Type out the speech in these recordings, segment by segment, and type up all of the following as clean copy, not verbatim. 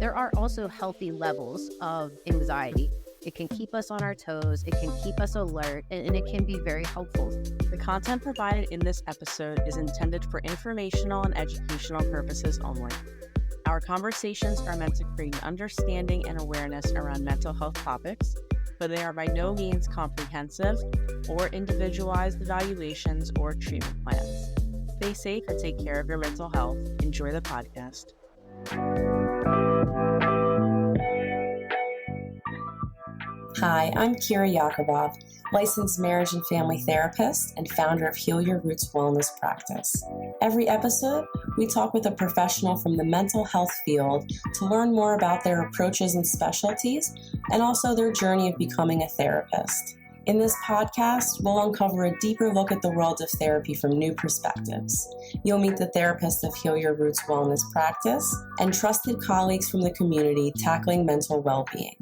there are also healthy levels of anxiety. It can keep us on our toes, it can keep us alert, and it can be very helpful. The content provided in this episode is intended for informational and educational purposes only. Our conversations are meant to create understanding and awareness around mental health topics, but they are by no means comprehensive or individualized evaluations or treatment plans. Stay safe and take care of your mental health. Enjoy the podcast. Hi, I'm Kira Yakubov, licensed marriage and family therapist and founder of Heal Your Roots Wellness Practice. Every episode, we talk with a professional from the mental health field to learn more about their approaches and specialties, and also their journey of becoming a therapist. In this podcast, we'll uncover a deeper look at the world of therapy from new perspectives. You'll meet the therapists of Heal Your Roots Wellness Practice and trusted colleagues from the community tackling mental well-being.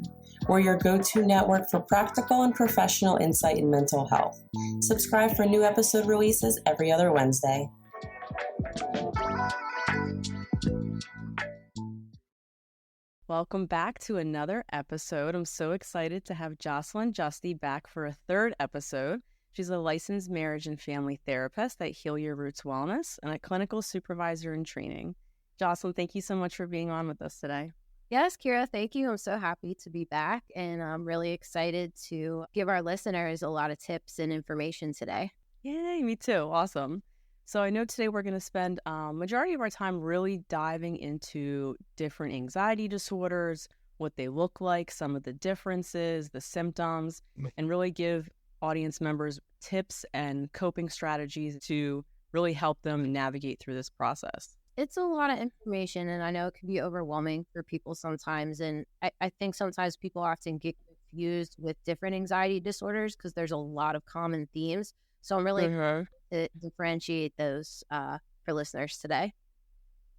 We're your go-to network for practical and professional insight in mental health. Subscribe for new episode releases every other Wednesday. Welcome back to another episode. I'm so excited to have Joslyn Justi back for a third episode. She's a licensed marriage and family therapist at Heal Your Roots Wellness and a clinical supervisor in training. Joslyn, thank you so much for being on with us today. Yes, Kira, thank you. I'm so happy to be back, and I'm really excited to give our listeners a lot of tips and information today. Yay, me too. Awesome. So I know today we're going to spend majority of our time really diving into different anxiety disorders, what they look like, some of the differences, the symptoms, and really give audience members tips and coping strategies to really help them navigate through this process. It's a lot of information, and I know it can be overwhelming for people sometimes. And I think sometimes people often get confused with different anxiety disorders because there's a lot of common themes. So I'm really to differentiate those for listeners today.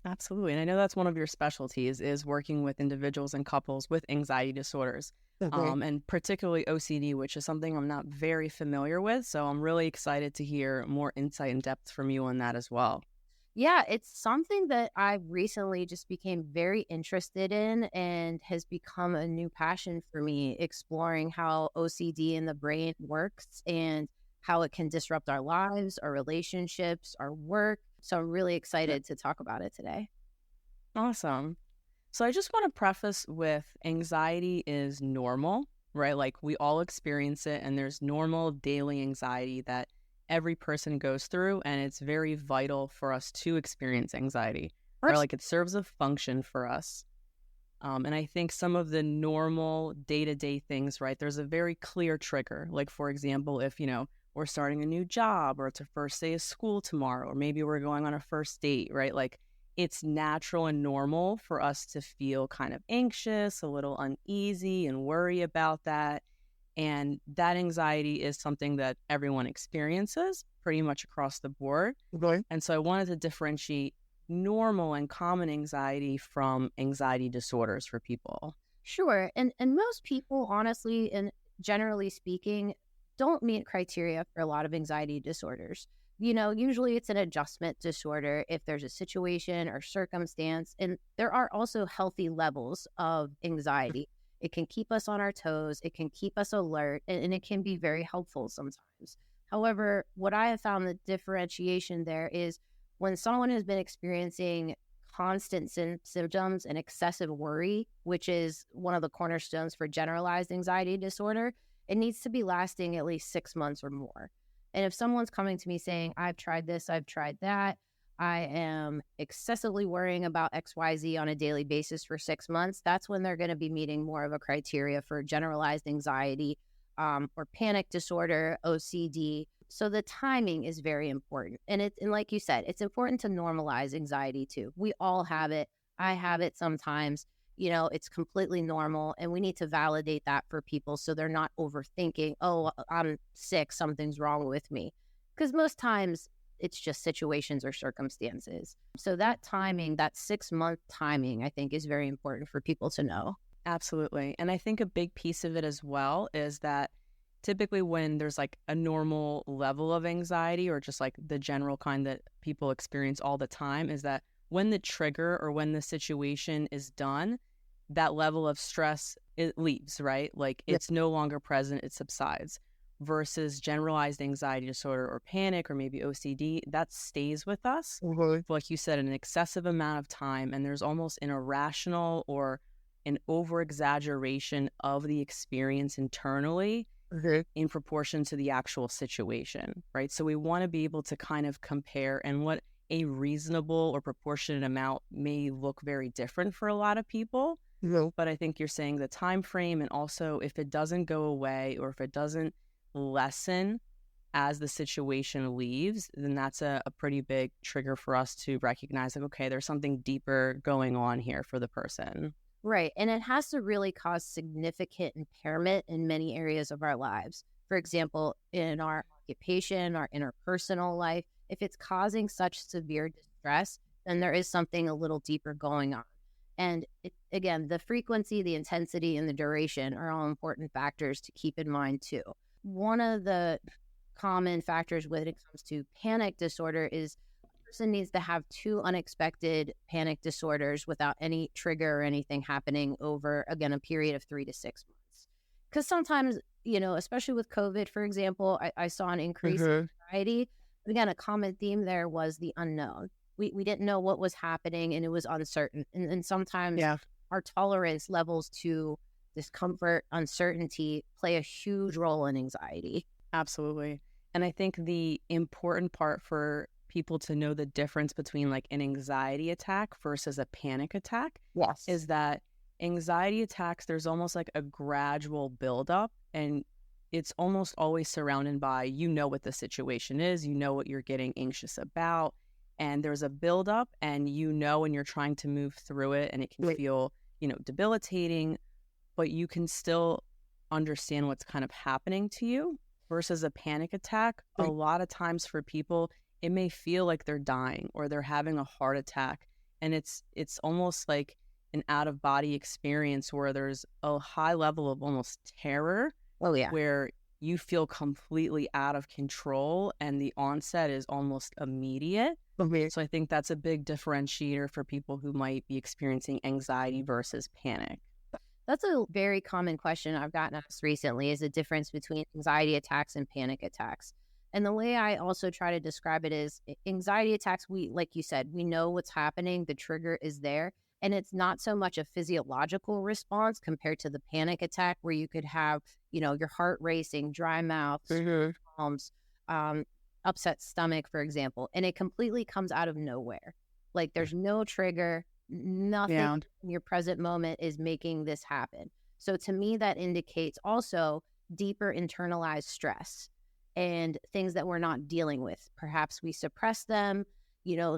Absolutely. And I know that's one of your specialties is working with individuals and couples with anxiety disorders, and particularly OCD, which is something I'm not very familiar with. So I'm really excited to hear more insight and depth from you on that as well. Yeah, it's something that I recently just became very interested in and has become a new passion for me, exploring how OCD in the brain works and how it can disrupt our lives, our relationships, our work. So I'm really excited to talk about it today. Awesome. So I just want to preface with anxiety is normal, right? Like we all experience it, and there's normal daily anxiety that every person goes through, and it's very vital for us to experience anxiety. Or like it serves a function for us. And I think some of the normal day-to-day things, right, there's a very clear trigger. Like, for example, if, we're starting a new job, or it's our first day of school tomorrow, or maybe we're going on a first date, right? Like it's natural and normal for us to feel kind of anxious, a little uneasy, and worry about that. And that anxiety is something that everyone experiences pretty much across the board. Okay. And so I wanted to differentiate normal and common anxiety from anxiety disorders for people. Sure. And most people, honestly, and generally speaking, don't meet criteria for a lot of anxiety disorders. Usually it's an adjustment disorder if there's a situation or circumstance. And there are also healthy levels of anxiety. It can keep us on our toes, it can keep us alert, and it can be very helpful sometimes. However, what I have found the differentiation there is when someone has been experiencing constant symptoms and excessive worry, which is one of the cornerstones for generalized anxiety disorder, it needs to be lasting at least 6 months or more. And if someone's coming to me saying, I've tried this, I've tried that, I am excessively worrying about XYZ on a daily basis for 6 months, that's when they're going to be meeting more of a criteria for generalized anxiety or panic disorder, OCD. So the timing is very important. And like you said, it's important to normalize anxiety too. We all have it. I have it sometimes. It's completely normal. And we need to validate that for people so they're not overthinking, oh, I'm sick, something's wrong with me. Because most times, it's just situations or circumstances. So that timing, that 6-month timing, I think is very important for people to know. Absolutely. And I think a big piece of it as well is that typically when there's like a normal level of anxiety or just like the general kind that people experience all the time is that when the trigger or when the situation is done, that level of stress, it leaves, right? Like it's no longer present, it subsides. Versus generalized anxiety disorder or panic or maybe OCD, that stays with us for, like you said, an excessive amount of time. And there's almost an irrational or an over exaggeration of the experience internally in proportion to the actual situation, right? So we want to be able to kind of compare, and what a reasonable or proportionate amount may look very different for a lot of people. But I think you're saying the time frame, and also if it doesn't go away or if it doesn't lessen as the situation leaves, then that's a pretty big trigger for us to recognize, like, okay, there's something deeper going on here for the person. Right. And it has to really cause significant impairment in many areas of our lives. For example, in our occupation, our interpersonal life, if it's causing such severe distress, then there is something a little deeper going on. And again, the frequency, the intensity, and the duration are all important factors to keep in mind too. One of the common factors when it comes to panic disorder is a person needs to have 2 unexpected panic disorders without any trigger or anything happening over, again, a period of 3 to 6 months. Because sometimes, especially with COVID, for example, I saw an increase in anxiety. But again, a common theme there was the unknown. We didn't know what was happening, and it was uncertain. And sometimes our tolerance levels to discomfort, uncertainty play a huge role in anxiety. Absolutely. And I think the important part for people to know the difference between like an anxiety attack versus a panic attack is that anxiety attacks, there's almost like a gradual buildup, and it's almost always surrounded by, what the situation is, what you're getting anxious about, and there's a buildup, and and you're trying to move through it, and it can feel, debilitating, but you can still understand what's kind of happening to you. Versus a panic attack, a lot of times for people, it may feel like they're dying or they're having a heart attack. And it's almost like an out-of-body experience where there's a high level of almost terror. Where you feel completely out of control and the onset is almost immediate. So I think that's a big differentiator for people who might be experiencing anxiety versus panic. That's a very common question I've gotten asked recently, is the difference between anxiety attacks and panic attacks. And the way I also try to describe it is anxiety attacks, like you said, we know what's happening, the trigger is there, and it's not so much a physiological response compared to the panic attack where you could have, your heart racing, dry mouth, palms, upset stomach, for example, and it completely comes out of nowhere. Like there's no trigger. Nothing in your present moment is making this happen. So to me, that indicates also deeper internalized stress and things that we're not dealing with. Perhaps we suppress them.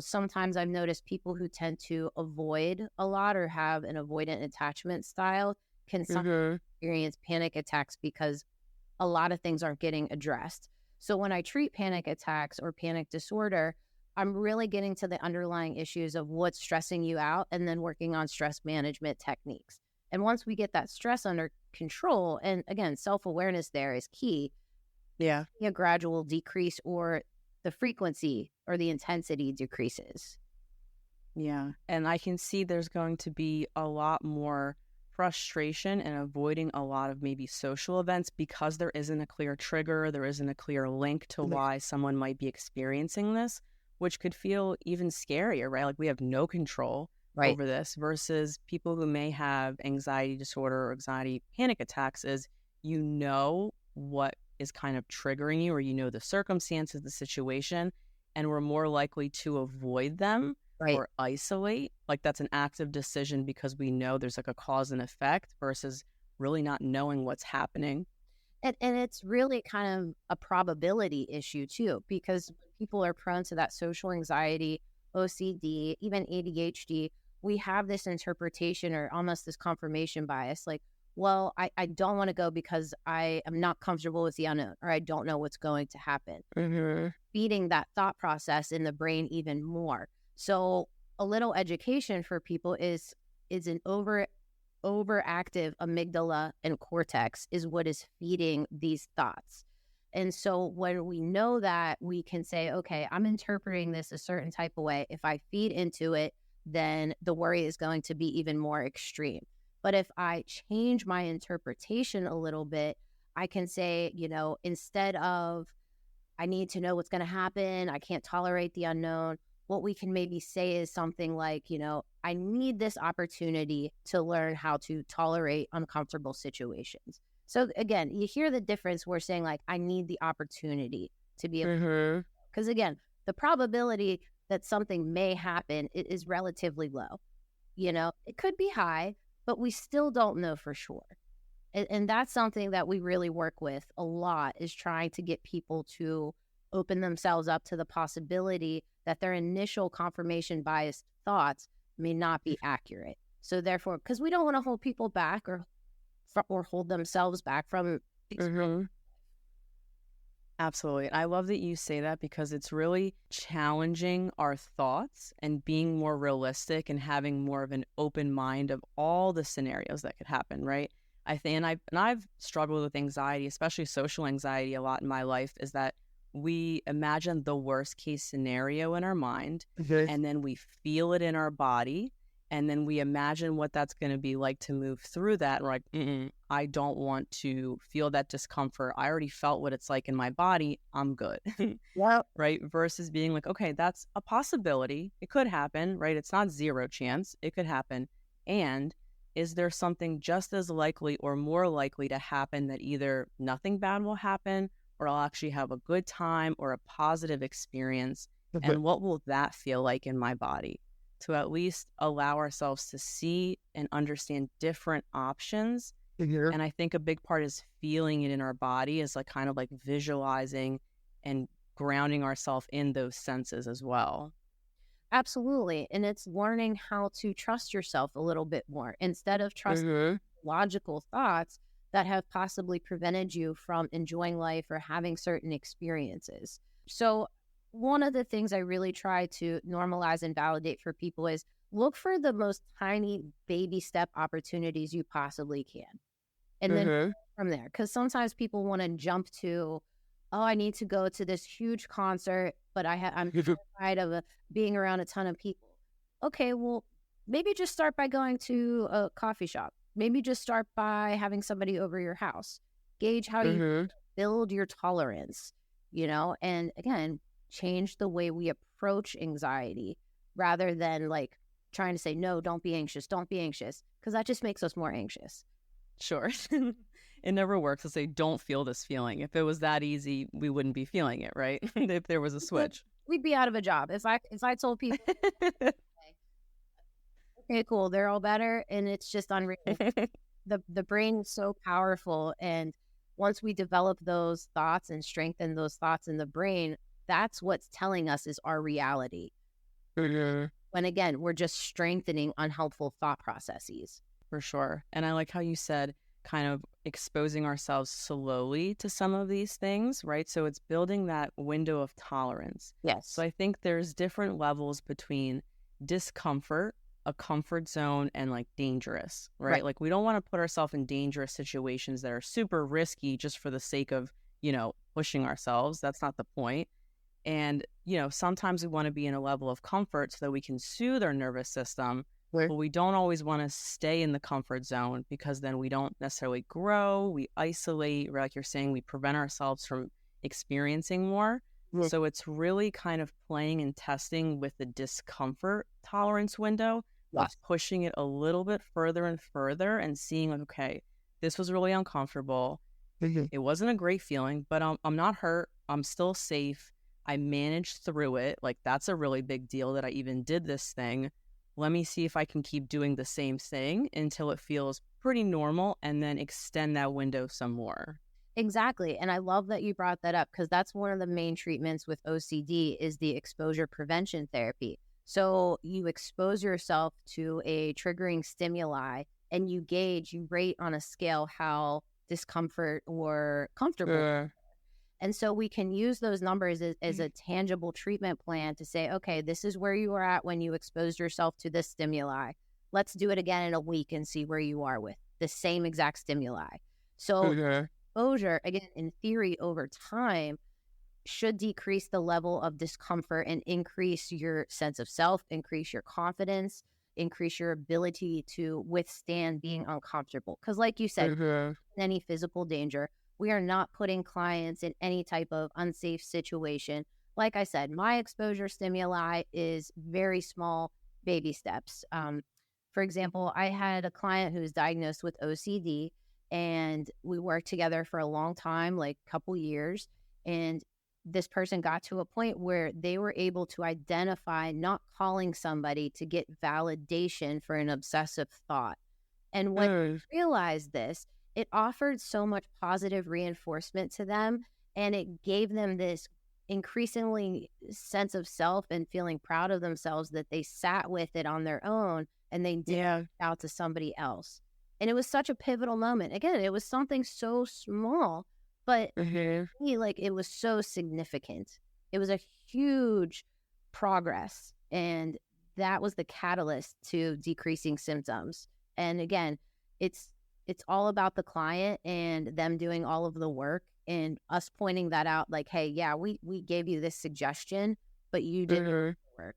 Sometimes I've noticed people who tend to avoid a lot or have an avoidant attachment style can sometimes experience panic attacks because a lot of things aren't getting addressed. So when I treat panic attacks or panic disorder, I'm really getting to the underlying issues of what's stressing you out and then working on stress management techniques. And once we get that stress under control, and again, self-awareness there is key, a gradual decrease or the frequency or the intensity decreases. Yeah. And I can see there's going to be a lot more frustration and avoiding a lot of maybe social events because there isn't a clear trigger, there isn't a clear link to why someone might be experiencing this, which could feel even scarier, right? Like we have no control over this versus people who may have anxiety disorder or anxiety panic attacks is what is kind of triggering you, or the circumstances, the situation, and we're more likely to avoid them or isolate. Like that's an active decision because we know there's like a cause and effect versus really not knowing what's happening. And it's really kind of a probability issue too, because people are prone to that social anxiety, OCD, even ADHD. We have this interpretation or almost this confirmation bias, like, well, I don't want to go because I am not comfortable with the unknown, or I don't know what's going to happen. Feeding that thought process in the brain even more. So a little education for people is an overactive amygdala and cortex is what is feeding these thoughts. And so when we know that, we can say, okay, I'm interpreting this a certain type of way. If I feed into it, then the worry is going to be even more extreme. But if I change my interpretation a little bit, I can say, instead of I need to know what's going to happen, I can't tolerate the unknown, what we can maybe say is something like, I need this opportunity to learn how to tolerate uncomfortable situations. So again, you hear the difference. We're saying like, I need the opportunity to be able, because again, the probability that something may happen is relatively low. It could be high, but we still don't know for sure. And that's something that we really work with a lot, is trying to get people to open themselves up to the possibility that their initial confirmation biased thoughts may not be accurate. So therefore, because we don't want to hold people back or hold themselves back from Absolutely. I love that you say that, because it's really challenging our thoughts and being more realistic and having more of an open mind of all the scenarios that could happen, right? I think, and I've struggled with anxiety, especially social anxiety, a lot in my life, is that we imagine the worst case scenario in our mind, and then we feel it in our body, and then we imagine what that's going to be like to move through that. And we're like, I don't want to feel that discomfort. I already felt what it's like in my body. I'm good. Well, right? Versus being like, okay, that's a possibility. It could happen, right? It's not zero chance. It could happen. And is there something just as likely or more likely to happen that either nothing bad will happen, or I'll actually have a good time or a positive experience? And what will that feel like in my body? To at least allow ourselves to see and understand different options. And I think a big part is feeling it in our body, is like kind of like visualizing and grounding ourselves in those senses as well. Absolutely. And it's learning how to trust yourself a little bit more instead of trusting logical thoughts that have possibly prevented you from enjoying life or having certain experiences. So one of the things I really try to normalize and validate for people is look for the most tiny baby step opportunities you possibly can. And then from there, because sometimes people want to jump to, oh, I need to go to this huge concert, but I'm terrified of being around a ton of people. Okay, well, maybe just start by going to a coffee shop. Maybe just start by having somebody over your house. Gauge how you build your tolerance, and again, change the way we approach anxiety rather than like trying to say, no, don't be anxious, because that just makes us more anxious. Sure. It never works to say, don't feel this feeling. If it was that easy, we wouldn't be feeling it, right? If there was a switch. We'd be out of a job. If I told people, okay, cool, they're all better, and it's just unreal. The brain is so powerful, and once we develop those thoughts and strengthen those thoughts in the brain, that's what's telling us is our reality. When again, we're just strengthening unhelpful thought processes. For sure. And I like how you said kind of exposing ourselves slowly to some of these things, right? So it's building that window of tolerance. Yes. So I think there's different levels between discomfort, a comfort zone, and like dangerous, right? Like we don't want to put ourselves in dangerous situations that are super risky just for the sake of, pushing ourselves. That's not the point. And, sometimes we want to be in a level of comfort so that we can soothe our nervous system. But we don't always want to stay in the comfort zone, because then we don't necessarily grow, we isolate, like you're saying, we prevent ourselves from experiencing more. So it's really kind of playing and testing with the discomfort tolerance window, pushing it a little bit further and further and seeing like, okay, this was really uncomfortable. It wasn't a great feeling, but I'm not hurt. I'm still safe. I managed through it. Like that's a really big deal that I even did this thing. Let me see if I can keep doing the same thing until it feels pretty normal, and then extend that window some more. Exactly. And I love that you brought that up, because that's one of the main treatments with OCD is the exposure prevention therapy. So you expose yourself to a triggering stimuli and you rate on a scale how discomfort or comfortable. And so we can use those numbers as a tangible treatment plan to say, okay, this is where you are at when you exposed yourself to this stimuli. Let's do it again in a week and see where you are with the same exact stimuli. So exposure, again, in theory, over time, should decrease the level of discomfort and increase your sense of self, increase your confidence. increase your ability to withstand being uncomfortable. Because like you said, in any physical danger, we are not putting clients in any type of unsafe situation. Like I said, my exposure stimuli is very small baby steps. For example, I had a client who was diagnosed with OCD, and we worked together for a long time, like a couple years. And this person got to a point where they were able to identify not calling somebody to get validation for an obsessive thought. And when they realized this, it offered so much positive reinforcement to them, and it gave them this increasingly sense of self and feeling proud of themselves that they sat with it on their own and they didn't reach out to somebody else. And it was such a pivotal moment. Again, it was something so small, but to me, like, it was so significant. It was a huge progress, and that was the catalyst to decreasing symptoms. And again, it's all about the client and them doing all of the work and us pointing that out, like, hey, yeah, we gave you this suggestion, but you didn't do the work.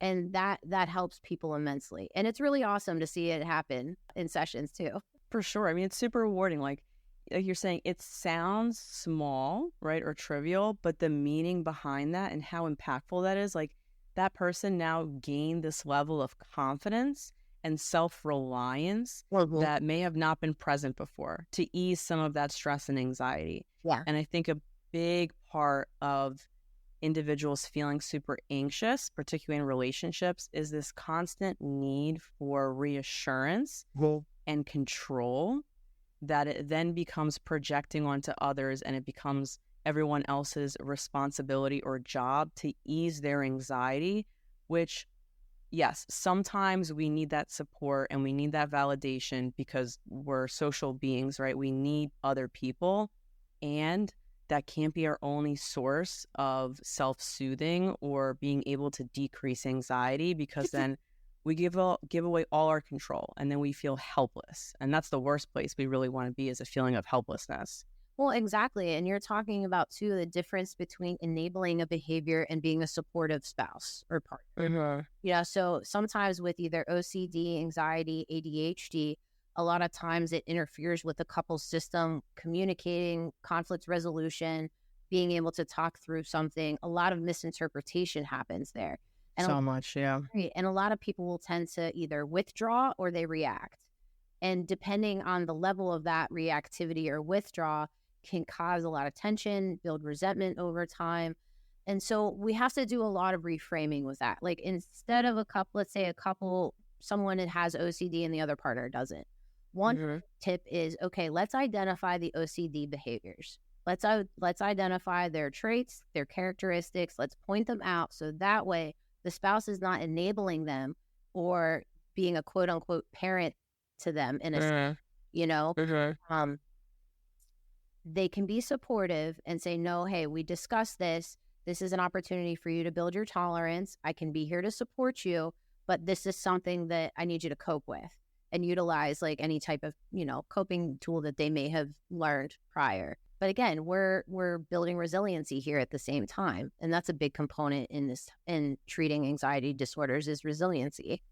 And that helps people immensely. And it's really awesome to see it happen in sessions too. For sure. I mean, it's super rewarding. Like you're saying, it sounds small, right, or trivial, but the meaning behind that and how impactful that is, like, that person now gained this level of confidence and self-reliance that may have not been present before to ease some of that stress and anxiety. Yeah. And I think a big part of individuals feeling super anxious, particularly in relationships, is this constant need for reassurance and control, that it then becomes projecting onto others, and it becomes everyone else's responsibility or job to ease their anxiety, which, yes, sometimes we need that support and we need that validation because we're social beings, right? We need other people, and that can't be our only source of self-soothing or being able to decrease anxiety, because then we give away all our control, and then we feel helpless. And that's the worst place we really want to be, is a feeling of helplessness. Well, exactly. And you're talking about, too, the difference between enabling a behavior and being a supportive spouse or partner. Yeah. So sometimes with either OCD, anxiety, ADHD, a lot of times it interferes with the couple's system, communicating, conflict resolution, being able to talk through something. A lot of misinterpretation happens there. And so much, yeah. And a lot of people will tend to either withdraw or they react. And depending on the level of that reactivity or withdrawal can cause a lot of tension, build resentment over time. And so we have to do a lot of reframing with that. Like, instead of a couple, let's say someone that has OCD and the other partner doesn't. One tip is, okay, let's identify the OCD behaviors. Let's identify their traits, their characteristics. Let's point them out, so that way the spouse is not enabling them or being a quote unquote parent to them in a sense, you know. They can be supportive and say, no, hey, we discussed this. This is an opportunity for you to build your tolerance. I can be here to support you, but this is something that I need you to cope with, and utilize like any type of, coping tool that they may have learned prior. But again, we're building resiliency here at the same time. And that's a big component in treating anxiety disorders, is resiliency.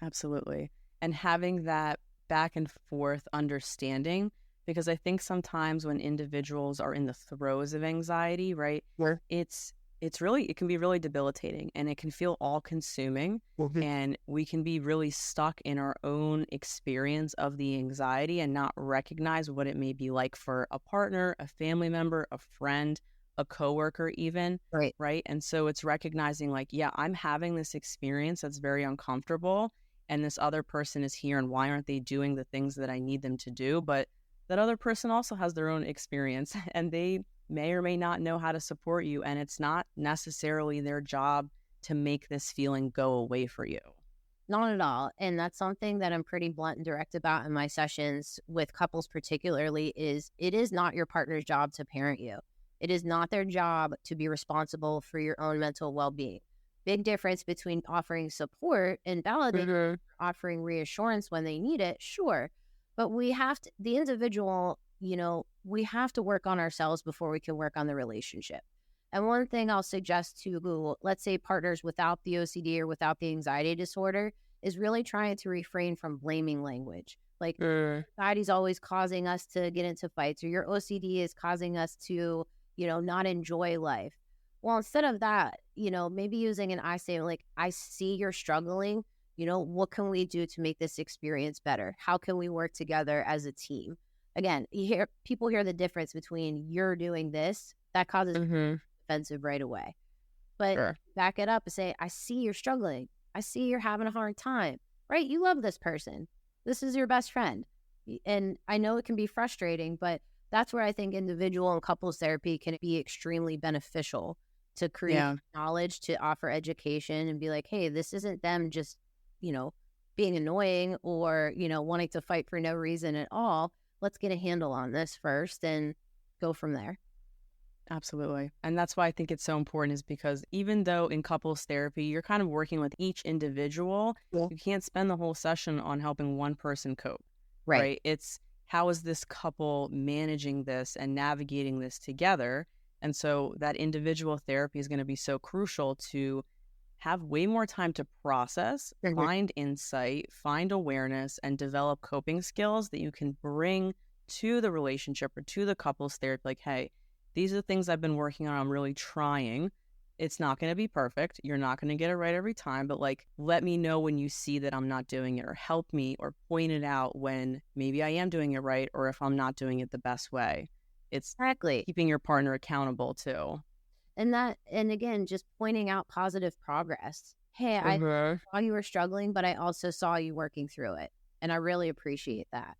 Absolutely. And having that back and forth understanding, because I think sometimes when individuals are in the throes of anxiety, right, it can be really debilitating, and it can feel all consuming, and we can be really stuck in our own experience of the anxiety and not recognize what it may be like for a partner, a family member, a friend, a coworker even, right? And so it's recognizing, like, yeah, I'm having this experience that's very uncomfortable, and this other person is here, and why aren't they doing the things that I need them to do? But that other person also has their own experience, and they may or may not know how to support you, and it's not necessarily their job to make this feeling go away for you. Not at all. And that's something that I'm pretty blunt and direct about in my sessions with couples particularly, is it is not your partner's job to parent you. It is not their job to be responsible for your own mental well-being. Big difference between offering support and validating, offering reassurance when they need it, sure. But the individual, we have to work on ourselves before we can work on the relationship. And one thing I'll suggest to, let's say, partners without the OCD or without the anxiety disorder, is really trying to refrain from blaming language. Like, Mm. anxiety's always causing us to get into fights, or your OCD is causing us to, not enjoy life. Well, instead of that, maybe using an I statement like, I see you're struggling. What can we do to make this experience better? How can we work together as a team? Again, people hear the difference between you're doing this, that causes Mm-hmm. offensive right away. But Sure. back it up and say, I see you're struggling. I see you're having a hard time, right? You love this person. This is your best friend. And I know it can be frustrating, but that's where I think individual and couples therapy can be extremely beneficial to create Yeah. knowledge, to offer education and be like, hey, this isn't them just, being annoying or, wanting to fight for no reason at all. Let's get a handle on this first and go from there. Absolutely. And that's why I think it's so important, is because even though in couples therapy, you're kind of working with each individual, Yeah. you can't spend the whole session on helping one person cope, Right. right? It's how is this couple managing this and navigating this together? And so that individual therapy is going to be so crucial to have way more time to process, find insight, find awareness, and develop coping skills that you can bring to the relationship or to the couples therapy. Like, hey, these are the things I've been working on. I'm really trying. It's not going to be perfect. You're not going to get it right every time, but like, let me know when you see that I'm not doing it, or help me, or point it out when maybe I am doing it right, or if I'm not doing it the best way. It's Exactly. keeping your partner accountable too. And again, just pointing out positive progress. Hey, I saw you were struggling, but I also saw you working through it. And I really appreciate that.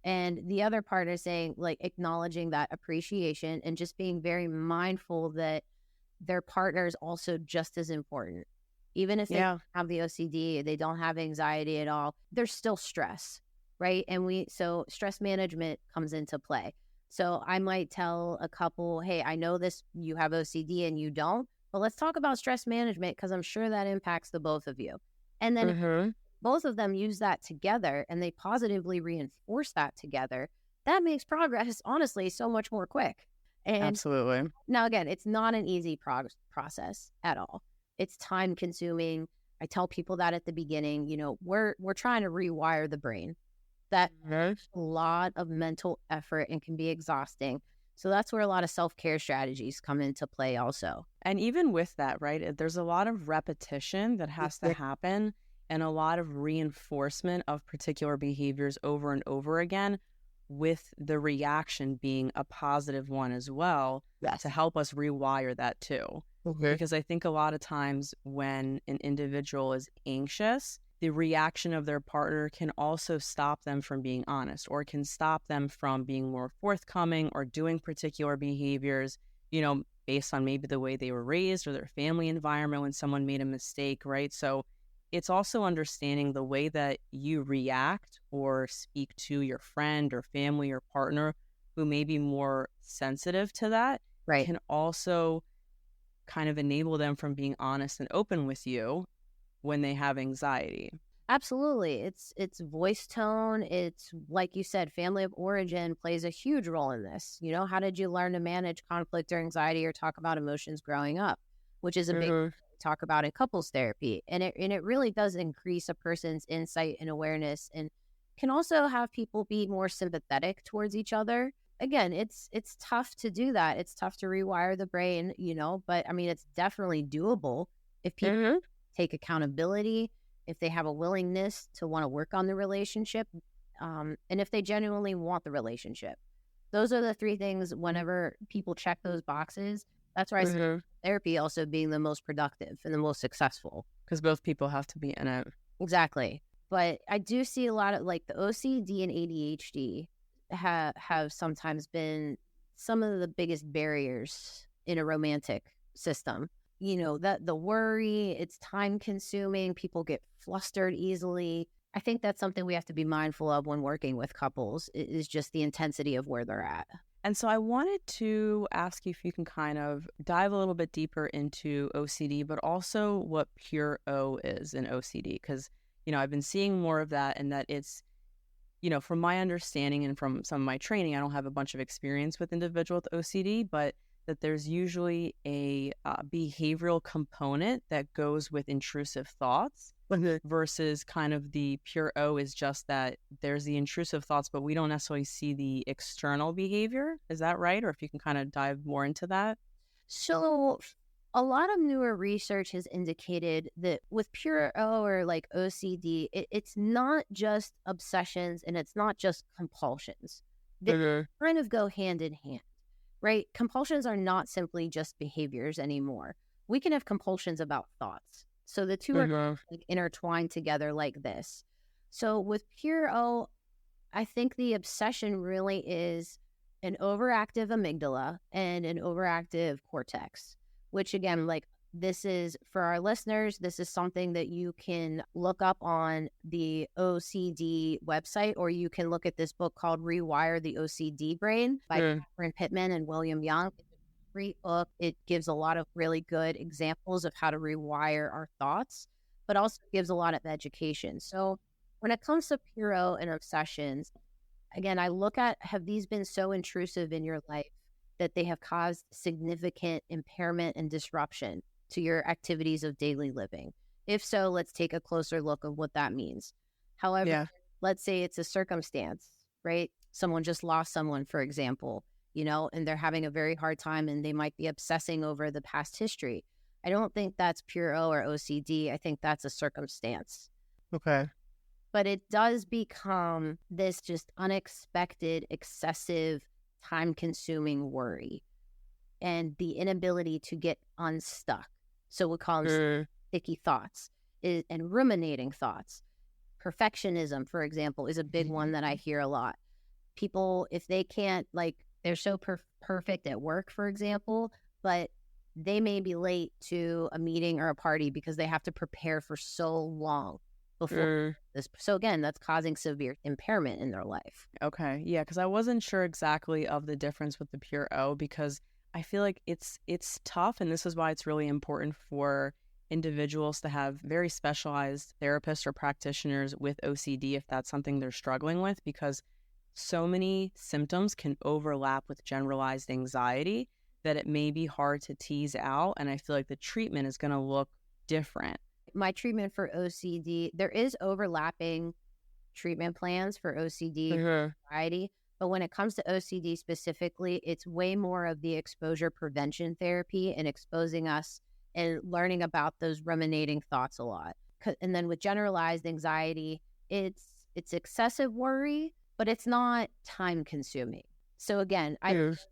And the other part is saying, like, acknowledging that appreciation and just being very mindful that their partner is also just as important. Even if they Yeah. have the OCD, they don't have anxiety at all, there's still stress, right? So stress management comes into play. So I might tell a couple, hey, I know this, you have OCD and you don't, but let's talk about stress management because I'm sure that impacts the both of you. And then if both of them use that together and they positively reinforce that together, that makes progress, honestly, so much more quick. And Absolutely. now, again, it's not an easy process at all. It's time consuming. I tell people that at the beginning, we're trying to rewire the brain. That a lot of mental effort and can be exhausting. So that's where a lot of self-care strategies come into play also. And even with that, right, there's a lot of repetition that has to happen, and a lot of reinforcement of particular behaviors over and over again, with the reaction being a positive one as well, to help us rewire that too. Because I think a lot of times when an individual is anxious, the reaction of their partner can also stop them from being honest, or can stop them from being more forthcoming or doing particular behaviors, based on maybe the way they were raised or their family environment when someone made a mistake, right? So it's also understanding the way that you react or speak to your friend or family or partner who may be more sensitive to that, Right. can also kind of enable them from being honest and open with you when they have anxiety. Absolutely. It's voice tone. It's, like you said, family of origin plays a huge role in this. How did you learn to manage conflict or anxiety or talk about emotions growing up, which is a big talk about in couples therapy. And it really does increase a person's insight and awareness, and can also have people be more sympathetic towards each other. Again, it's tough to do that. It's tough to rewire the brain, but I mean, it's definitely doable if people take accountability, if they have a willingness to want to work on the relationship, and if they genuinely want the relationship. Those are the three things. Whenever people check those boxes, that's where I see therapy also being the most productive and the most successful. Because both people have to be in it. Exactly. But I do see a lot of, like, the OCD and ADHD have sometimes been some of the biggest barriers in a romantic system. That the worry, it's time consuming, people get flustered easily. I think that's something we have to be mindful of when working with couples, is just the intensity of where they're at. And so I wanted to ask you if you can kind of dive a little bit deeper into OCD, but also what pure O is in OCD. Because, I've been seeing more of that, and that it's, from my understanding and from some of my training, I don't have a bunch of experience with individuals with OCD, but that there's usually a behavioral component that goes with intrusive thoughts. versus kind of the pure O is just that there's the intrusive thoughts, but we don't necessarily see the external behavior. Is that right? Or if you can kind of dive more into that? So a lot of newer research has indicated that with pure O or like OCD, it's not just obsessions and it's not just compulsions. They kind of go hand in hand, right? Compulsions are not simply just behaviors anymore. We can have compulsions about thoughts. So the two are like intertwined together like this. So with pure O, I think the obsession really is an overactive amygdala and an overactive cortex, which again, like this is for our listeners, this is something that you can look up on the OCD website, or you can look at this book called Rewire the OCD Brain by Catherine Pittman and William Young. It's a great book. It gives a lot of really good examples of how to rewire our thoughts, but also gives a lot of education. So when it comes to puro and obsessions, again, I look at, have these been so intrusive in your life that they have caused significant impairment and disruption to your activities of daily living? If so, let's take a closer look of what that means. However, let's say it's a circumstance, right? Someone just lost someone, for example, and they're having a very hard time and they might be obsessing over the past history. I don't think that's pure O or OCD. I think that's a circumstance. Okay. But it does become this just unexpected, excessive, time-consuming worry and the inability to get unstuck. So we call them sticky thoughts and ruminating thoughts. Perfectionism, for example, is a big one that I hear a lot. People, if they can't, like, they're so perfect at work, for example, but they may be late to a meeting or a party because they have to prepare for so long before this. So again, that's causing severe impairment in their life. Okay. Yeah, because I wasn't sure exactly of the difference with the pure O, because I feel like it's tough, and this is why it's really important for individuals to have very specialized therapists or practitioners with OCD if that's something they're struggling with, because so many symptoms can overlap with generalized anxiety that it may be hard to tease out, and I feel like the treatment is going to look different. My treatment for OCD, there is overlapping treatment plans for OCD and anxiety, but when it comes to OCD specifically, it's way more of the exposure prevention therapy and exposing us and learning about those ruminating thoughts a lot. And then with generalized anxiety, it's excessive worry, but it's not time consuming. So again,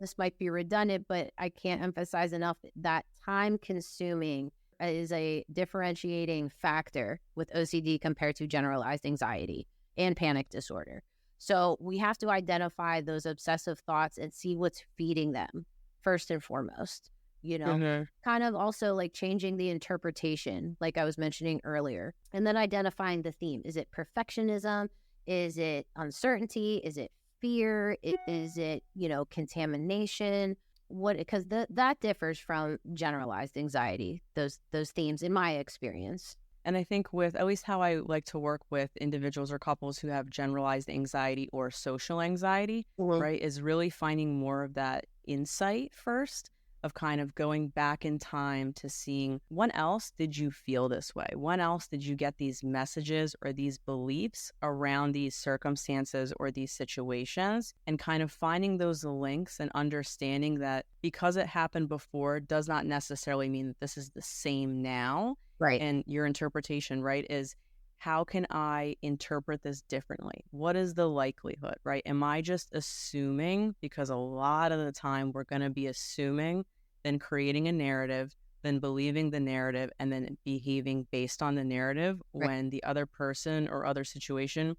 this might be redundant, but I can't emphasize enough that time consuming is a differentiating factor with OCD compared to generalized anxiety and panic disorder. So we have to identify those obsessive thoughts and see what's feeding them first and foremost, kind of also like changing the interpretation, like I was mentioning earlier, and then identifying the theme. Is it perfectionism? Is it uncertainty? Is it fear? Is it, contamination? Because that differs from generalized anxiety, those themes in my experience. And I think with at least how I like to work with individuals or couples who have generalized anxiety or social anxiety, right, is really finding more of that insight first, of kind of going back in time to seeing when else did you feel this way? When else did you get these messages or these beliefs around these circumstances or these situations? And kind of finding those links and understanding that because it happened before does not necessarily mean that this is the same now. Right. And your interpretation, right, is how can I interpret this differently? What is the likelihood, right? Am I just assuming? Because a lot of the time we're going to be assuming, then creating a narrative, then believing the narrative, and then behaving based on the narrative when the other person or other situation,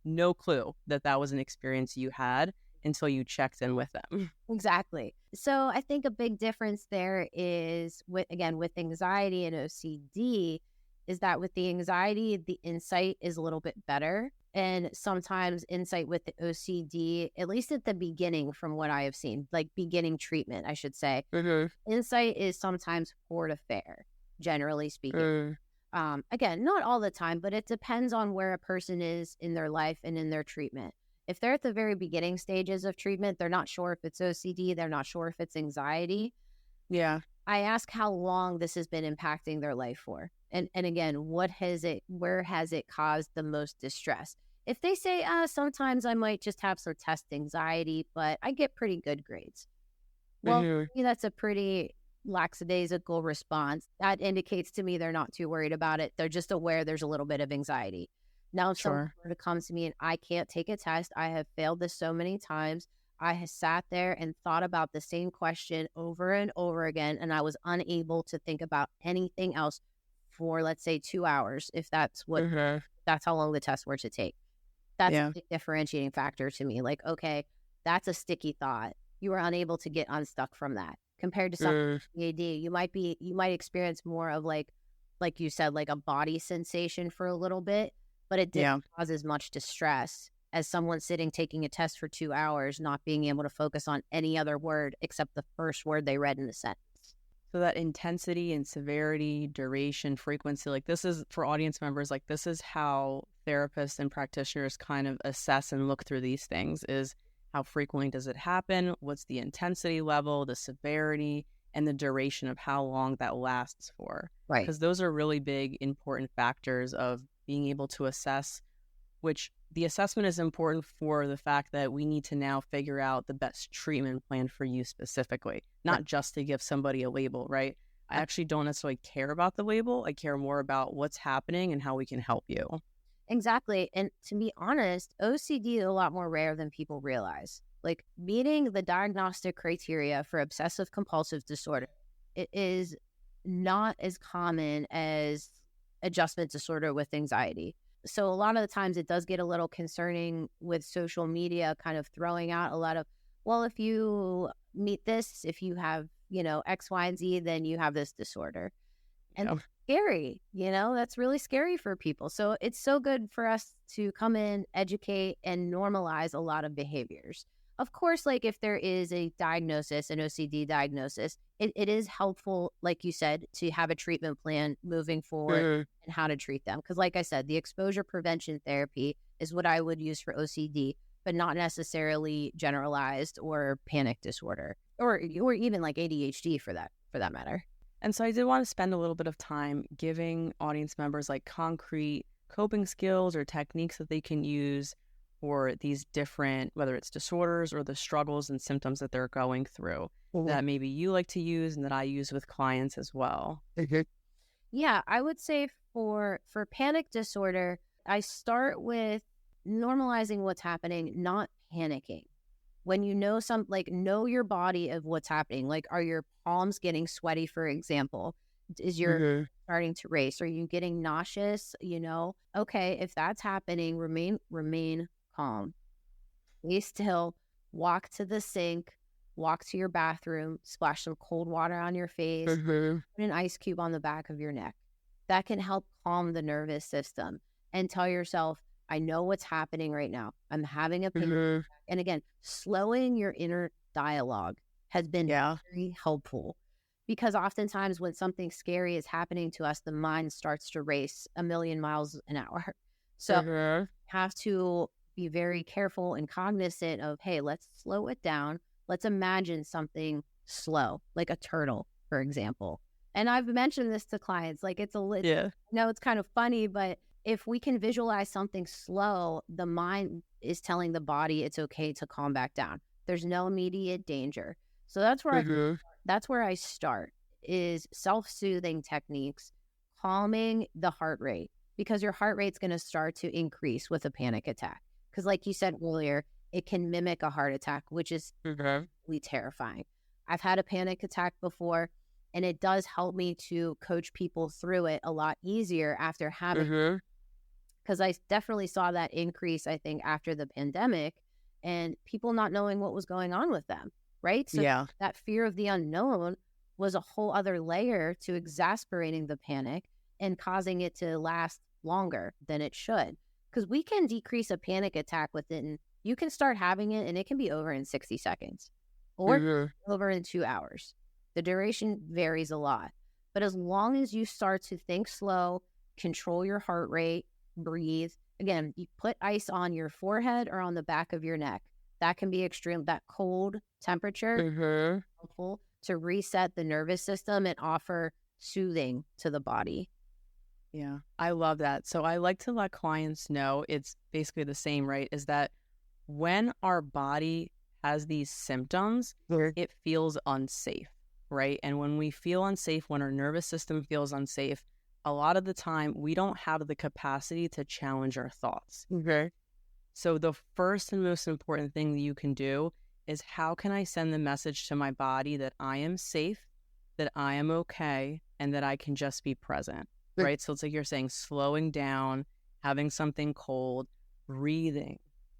no clue that was an experience you had until you checked in with them. Exactly. So I think a big difference there is with anxiety and OCD is that with the anxiety, the insight is a little bit better. And sometimes insight with the OCD, at least at the beginning from what I have seen, like beginning treatment, I should say, insight is sometimes poor to fair, generally speaking. Again, not all the time, but it depends on where a person is in their life and in their treatment. If they're at the very beginning stages of treatment, they're not sure if it's OCD, they're not sure if it's anxiety. Yeah. I ask how long this has been impacting their life for. And again, where has it caused the most distress? If they say, sometimes I might just have some test anxiety, but I get pretty good grades. Well, Mm-hmm. to me, that's a pretty lackadaisical response. That indicates to me they're not too worried about it. They're just aware there's a little bit of anxiety. Now, if someone Sure. were to come to me and I can't take a test, I have failed this so many times. I have sat there and thought about the same question over and over again, and I was unable to think about anything else for, let's say, 2 hours, if Mm-hmm. that's how long the test were to take. That's a Yeah. big differentiating factor to me. Like, okay, that's a sticky thought. You were unable to get unstuck from that. Compared to someone Mm, with AD, you might experience more of like you said, like a body sensation for a little bit, but it didn't yeah. cause as much distress as someone sitting taking a test for 2 hours, not being able to focus on any other word except the first word they read in the sentence. So that intensity and severity, duration, frequency, like this is for audience members, like this is how therapists and practitioners kind of assess and look through these things is how frequently does it happen? What's the intensity level, the severity, and the duration of how long that lasts for? Right. Because those are really big, important factors of being able to assess, which the assessment is important for the fact that we need to now figure out the best treatment plan for you specifically, not just to give somebody a label, right? I actually don't necessarily care about the label. I care more about what's happening and how we can help you. Exactly. And to be honest, OCD is a lot more rare than people realize. Like meeting the diagnostic criteria for obsessive compulsive disorder, it is not as common as adjustment disorder with anxiety. So a lot of the times it does get a little concerning with social media kind of throwing out a lot of, well, if you meet this, if you have, X, Y, and Z, then you have this disorder. And Yeah. scary, that's really scary for people. So it's so good for us to come in, educate, and normalize a lot of behaviors. Of course, like if there is a diagnosis, an OCD diagnosis, it is helpful, like you said, to have a treatment plan moving forward Mhm. and how to treat them. Because like I said, the exposure prevention therapy is what I would use for OCD, but not necessarily generalized or panic disorder or even like ADHD for that matter. And so I did want to spend a little bit of time giving audience members like concrete coping skills or techniques that they can use for these different, whether it's disorders or the struggles and symptoms that they're going through that maybe you like to use and that I use with clients as well. Yeah, I would say for panic disorder, I start with normalizing what's happening, not panicking. When you know know your body of what's happening. Like, are your palms getting sweaty, for example? Is your Mhm. starting to race? Are you getting nauseous? Okay, if that's happening, remain calm. Stay still, walk to the sink, walk to your bathroom, splash some cold water on your face, Mhm. put an ice cube on the back of your neck. That can help calm the nervous system and tell yourself, I know what's happening right now. I'm having a panic Mhm. attack. And again, slowing your inner dialogue has been Yeah. very helpful because oftentimes when something scary is happening to us, the mind starts to race a million miles an hour. So Mhm. have to be very careful and cognizant of, hey, let's slow it down. Let's imagine something slow, like a turtle, for example. And I've mentioned this to clients, like Yeah. no, it's kind of funny, but if we can visualize something slow, the mind is telling the body it's okay to calm back down. There's no immediate danger. So Mhm. that's where I start is self-soothing techniques, calming the heart rate because your heart rate's going to start to increase with a panic attack. Because like you said earlier, it can mimic a heart attack, which is Mhm. really terrifying. I've had a panic attack before, and it does help me to coach people through it a lot easier after having, Mhm. because I definitely saw that increase, I think, after the pandemic and people not knowing what was going on with them, right? So Yeah. that fear of the unknown was a whole other layer to exasperating the panic and causing it to last longer than it should. Because we can decrease a panic attack you can start having it and it can be over in 60 seconds or Mhm. over in 2 hours. The duration varies a lot. But as long as you start to think slow, control your heart rate, breathe. Again, you put ice on your forehead or on the back of your neck. That can be extreme. That cold temperature Mhm. helpful to reset the nervous system and offer soothing to the body. Yeah, I love that. So I like to let clients know it's basically the same, right? Is that when our body has these symptoms, it feels unsafe, right? And when we feel unsafe, when our nervous system feels unsafe, a lot of the time we don't have the capacity to challenge our thoughts. Okay. So the first and most important thing that you can do is, how can I send the message to my body that I am safe, that I am okay, and that I can just be present, right? So it's like you're saying, slowing down, having something cold, breathing,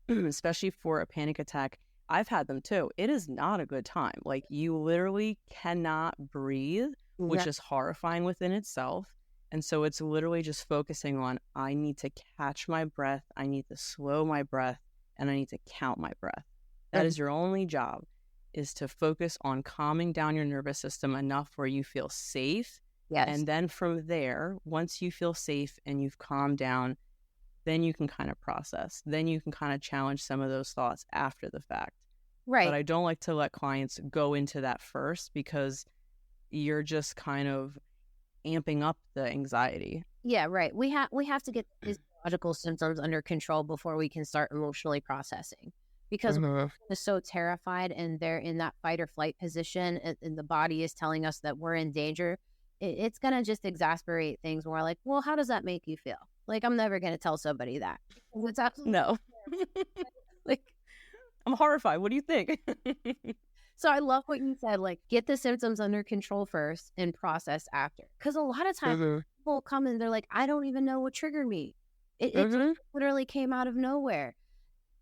especially for a panic attack. I've had them too. It is not a good time. Like, you literally cannot breathe, which is horrifying within itself. And so it's literally just focusing on, I need to catch my breath, I need to slow my breath, and I need to count my breath. That is your only job, is to focus on calming down your nervous system enough where you feel safe. Yes. And then from there, once you feel safe and you've calmed down, then you can kind of process. Then you can kind of challenge some of those thoughts after the fact. Right. But I don't like to let clients go into that first, because you're just kind of amping up the anxiety. Yeah, right. We have to get physiological symptoms under control before we can start emotionally processing. Because we're so terrified and they're in that fight or flight position, and the body is telling us that we're in danger, it's going to just exasperate things. We're like, well, how does that make you feel? Like, I'm never going to tell somebody that. It's absolutely No. Like, I'm horrified. What do you think? So I love what you said, like, get the symptoms under control first and process after. Because a lot of times people come and they're like, I don't even know what triggered me. It literally came out of nowhere.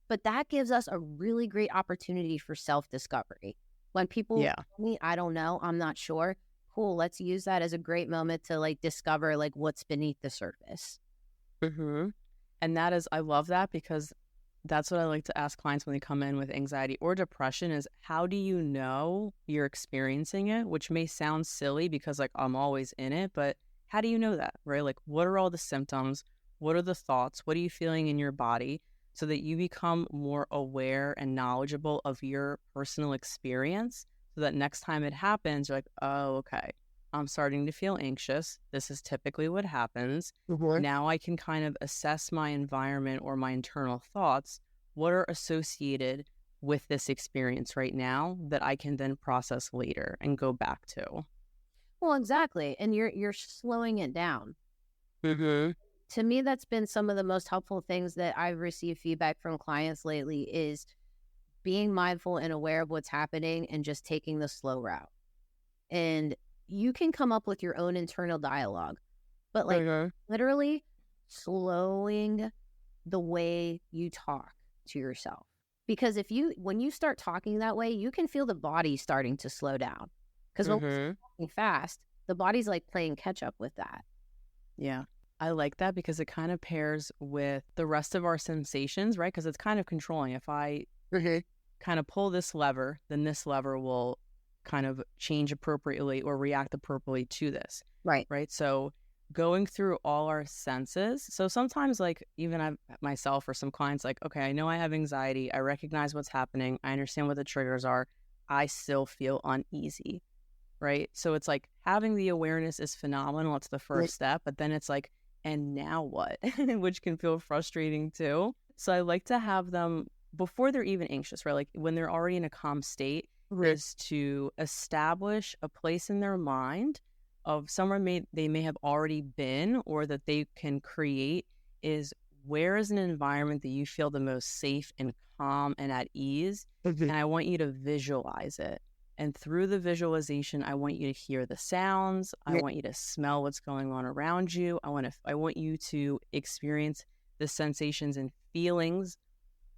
But that gives us a really great opportunity for self-discovery. When people tell me, I don't know, I'm not sure, cool, let's use that as a great moment to, like, discover, like, what's beneath the surface. And that is, I love that, because that's what I like to ask clients when they come in with anxiety or depression is, how do you know you're experiencing it? Which may sound silly because, like, I'm always in it, but how do you know that, right? Like, what are all the symptoms? What are the thoughts? What are you feeling in your body? So that you become more aware and knowledgeable of your personal experience, so that next time it happens, you're like, oh, okay, I'm starting to feel anxious. This is typically what happens. Now I can kind of assess my environment or my internal thoughts. What are associated with this experience right now that I can then process later and go back to? Well, exactly. And you're slowing it down. To me, that's been some of the most helpful things that I've received feedback from clients lately, is being mindful and aware of what's happening and just taking the slow route. And you can come up with your own internal dialogue, but, like, literally slowing the way you talk to yourself. Because when you start talking that way, you can feel the body starting to slow down. Because when we're talking fast, the body's like playing catch up with that. Yeah. I like that, because it kind of pairs with the rest of our sensations, right? Because it's kind of controlling. If I kind of pull this lever, then this lever will kind of change appropriately or react appropriately to this. Right. Right. So going through all our senses. So sometimes, like, even I myself or some clients, like, okay, I know I have anxiety. I recognize what's happening. I understand what the triggers are. I still feel uneasy. Right. So it's like, having the awareness is phenomenal. It's the first step. But then it's like, and now what? Which can feel frustrating too. So I like to have them, before they're even anxious, right? Like, when they're already in a calm state, is to establish a place in their mind of somewhere they may have already been, or that they can create, is, where is an environment that you feel the most safe and calm and at ease? And I want you to visualize it. And through the visualization, I want you to hear the sounds. I want you to smell what's going on around you. I want you to experience the sensations and feelings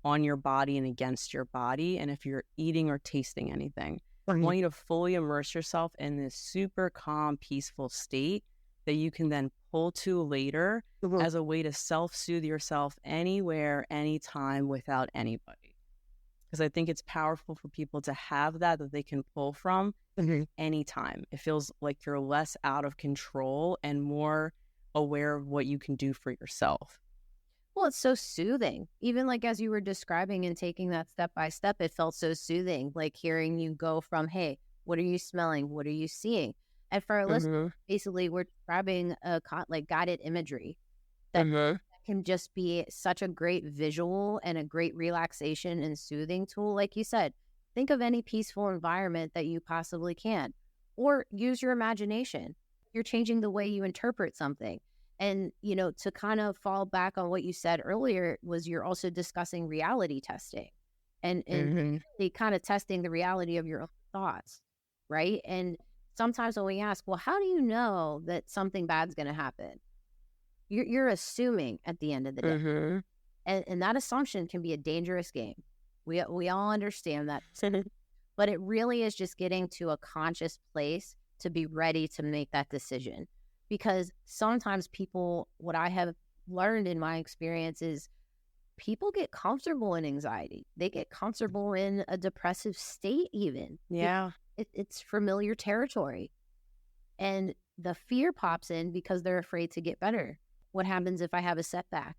on your body and against your body. And if you're eating or tasting anything, I want you to fully immerse yourself in this super calm, peaceful state that you can then pull to later as a way to self-soothe yourself anywhere, anytime, without anybody. Because I think it's powerful for people to have that they can pull from anytime. It feels like you're less out of control and more aware of what you can do for yourself. Well, it's so soothing. Even, like, as you were describing and taking that step by step, it felt so soothing. Like, hearing you go from, hey, what are you smelling? What are you seeing? And for our listeners, basically, we're describing a like guided imagery that can just be such a great visual and a great relaxation and soothing tool. Like you said, think of any peaceful environment that you possibly can, or use your imagination. You're changing the way you interpret something. And, you know, to kind of fall back on what you said earlier was you're also discussing reality testing and really kind of testing the reality of your own thoughts, right? And sometimes when we ask, well, how do you know that something bad's going to happen? You're assuming at the end of the day. And that assumption can be a dangerous game. We all understand that. But it really is just getting to a conscious place to be ready to make that decision. Because sometimes people, what I have learned in my experience is people get comfortable in anxiety. They get comfortable in a depressive state even. Yeah. It's familiar territory. And the fear pops in because they're afraid to get better. What happens if I have a setback?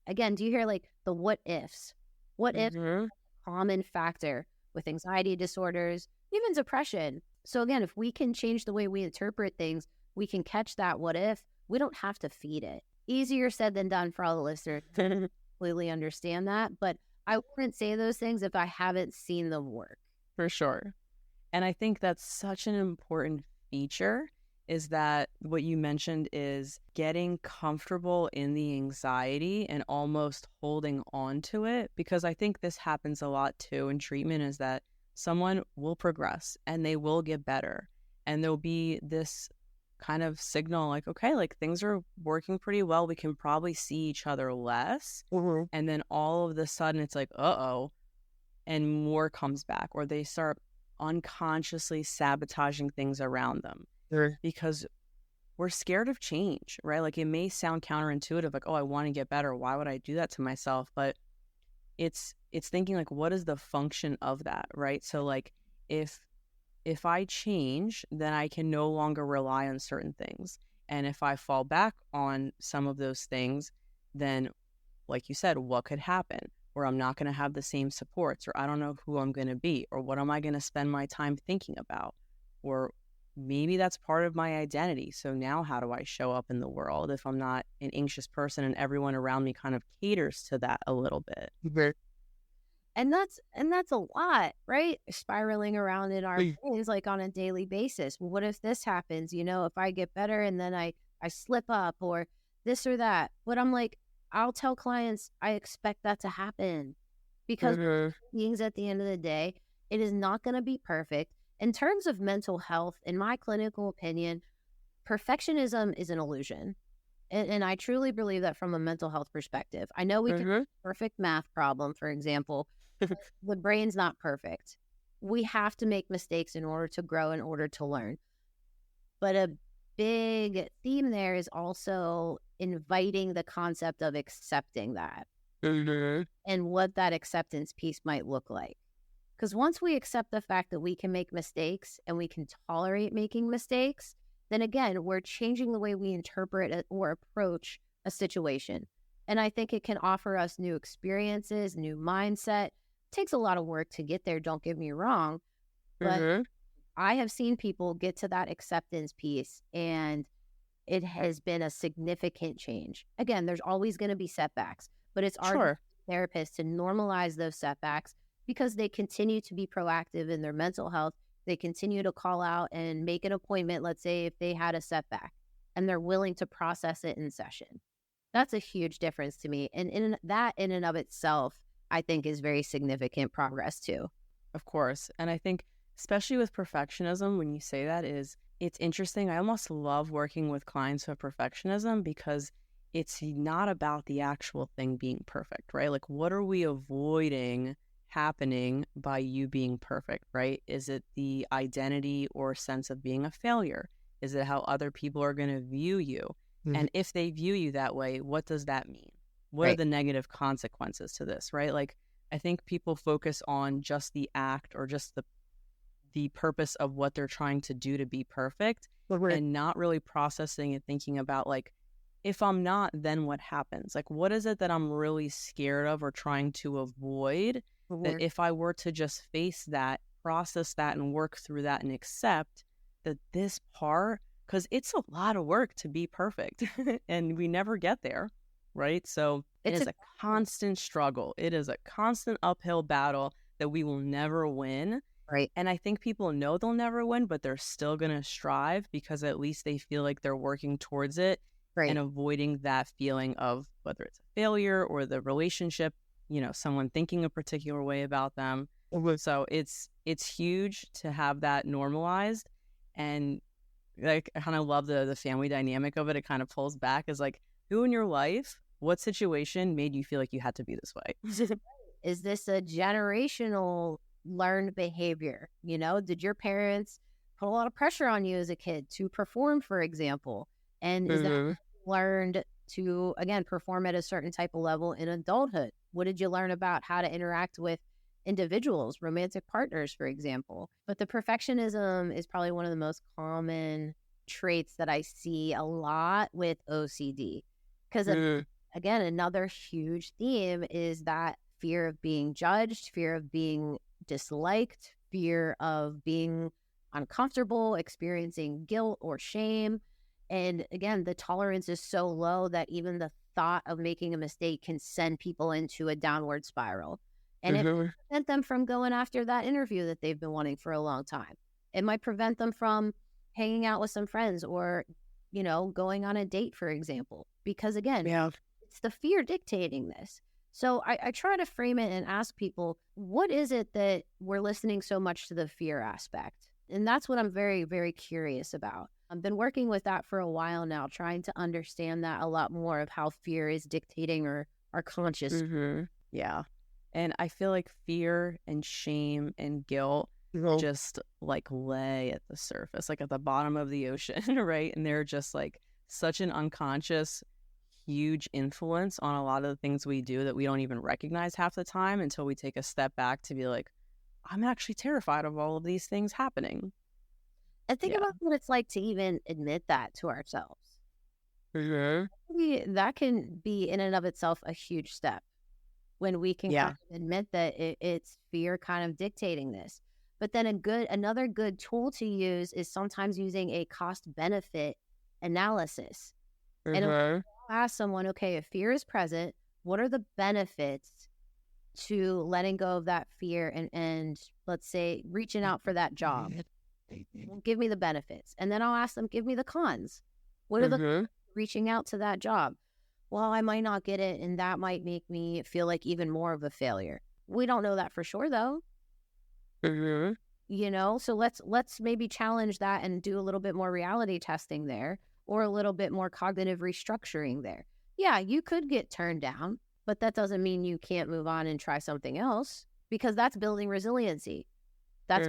Again, do you hear like the what ifs? What if a common factor with anxiety disorders, even depression? So again, if we can change the way we interpret things, we can catch that what if. We don't have to feed it. Easier said than done for all the listeners. Completely understand that. But I wouldn't say those things if I haven't seen them work. For sure. And I think that's such an important feature, is that what you mentioned is getting comfortable in the anxiety and almost holding on to it. Because I think this happens a lot too in treatment, is that someone will progress and they will get better. And there'll be this kind of signal like, okay, like things are working pretty well. We can probably see each other less. And then all of a sudden it's like, uh-oh, and more comes back, or they start unconsciously sabotaging things around them because we're scared of change, right? Like it may sound counterintuitive, like, oh, I want to get better. Why would I do that to myself? But it's thinking like, what is the function of that, right? So like if I change, then I can no longer rely on certain things. And if I fall back on some of those things, then like you said, what could happen? Or I'm not going to have the same supports, or I don't know who I'm going to be, or what am I going to spend my time thinking about? Or maybe that's part of my identity. So now how do I show up in the world if I'm not an anxious person and everyone around me kind of caters to that a little bit? And that's a lot, right? Spiraling around in our brains like on a daily basis. Well, what if this happens? You know, if I get better and then I slip up, or this or that. But I'm like, I'll tell clients I expect that to happen, because beings at the end of the day, it is not going to be perfect. In terms of mental health, in my clinical opinion, perfectionism is an illusion. And I truly believe that from a mental health perspective. I know we can have a perfect math problem, for example. The brain's not perfect. We have to make mistakes in order to grow, in order to learn. But a big theme there is also inviting the concept of accepting that and what that acceptance piece might look like. Because once we accept the fact that we can make mistakes and we can tolerate making mistakes, then again, we're changing the way we interpret or approach a situation. And I think it can offer us new experiences, new mindset. It takes a lot of work to get there, don't get me wrong. But I have seen people get to that acceptance piece, and it has been a significant change. Again, there's always going to be setbacks, but it's our therapist to normalize those setbacks, because they continue to be proactive in their mental health. They continue to call out and make an appointment, let's say if they had a setback, and they're willing to process it in session. That's a huge difference to me. And in and of itself, I think is very significant progress too. Of course. And I think especially with perfectionism, when you say that, it's interesting. I almost love working with clients who have perfectionism, because it's not about the actual thing being perfect, right? Like, what are we avoiding happening by you being perfect, right? Is it the identity or sense of being a failure? Is it how other people are going to view you? And if they view you that way, what does that mean? What are the negative consequences to this, right? Like, I think people focus on just the act or just the purpose of what they're trying to do to be perfect, and not really processing and thinking about, like, if I'm not, then what happens? Like, what is it that I'm really scared of or trying to avoid? That if I were to just face that, process that, and work through that and accept, this part, because it's a lot of work to be perfect and we never get there, right? So it is a constant struggle. It is a constant uphill battle that we will never win. Right. And I think people know they'll never win, but they're still going to strive because at least they feel like they're working towards it and avoiding that feeling of whether it's a failure or the relationship, someone thinking a particular way about them. So it's huge to have that normalized. And like, I kind of love the family dynamic of it. It kind of pulls back as like, who in your life, what situation made you feel like you had to be this way? Is this a generational learned behavior? Did your parents put a lot of pressure on you as a kid to perform, for example? And is that learned to, again, perform at a certain type of level in adulthood? What did you learn about how to interact with individuals, romantic partners, for example? But the perfectionism is probably one of the most common traits that I see a lot with OCD. Because, again, another huge theme is that fear of being judged, fear of being disliked, fear of being uncomfortable, experiencing guilt or shame. And again, the tolerance is so low that even the thought of making a mistake can send people into a downward spiral. And it might prevent them from going after that interview that they've been wanting for a long time. It might prevent them from hanging out with some friends or, going on a date, for example. Because again, it's the fear dictating this. So I try to frame it and ask people, what is it that we're listening so much to the fear aspect? And that's what I'm very, very curious about. I've been working with that for a while now, trying to understand that a lot more of how fear is dictating our conscious. Yeah. And I feel like fear and shame and guilt just like lay at the surface, like at the bottom of the ocean, right? And they're just like such an unconscious, huge influence on a lot of the things we do that we don't even recognize half the time until we take a step back to be like, I'm actually terrified of all of these things happening. And think about what it's like to even admit that to ourselves. That can be in and of itself a huge step when we can kind of admit that it's fear kind of dictating this. But then another good tool to use is sometimes using a cost-benefit analysis. And ask someone, okay, if fear is present, what are the benefits to letting go of that fear and let's say reaching out for that job? Well, give me the benefits. And then I'll ask them, give me the cons. What are the reaching out to that job? Well, I might not get it, and that might make me feel like even more of a failure. We don't know that for sure, though. So let's maybe challenge that and do a little bit more reality testing there, or a little bit more cognitive restructuring there. Yeah, you could get turned down, but that doesn't mean you can't move on and try something else, because that's building resiliency. That's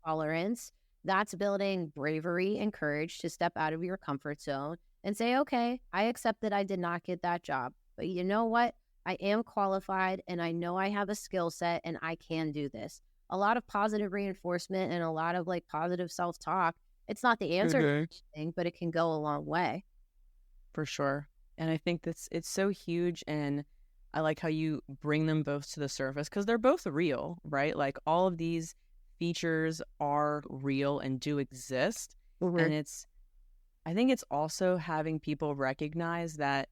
tolerance. That's building bravery and courage to step out of your comfort zone and say, okay, I accept that I did not get that job, but you know what? I am qualified and I know I have a skill set and I can do this. A lot of positive reinforcement and a lot of like positive self-talk. It's not the answer to anything, but it can go a long way. For sure. And I think it's so huge. And I like how you bring them both to the surface because they're both real, right? Like all of these features are real and do exist. And I think it's also having people recognize that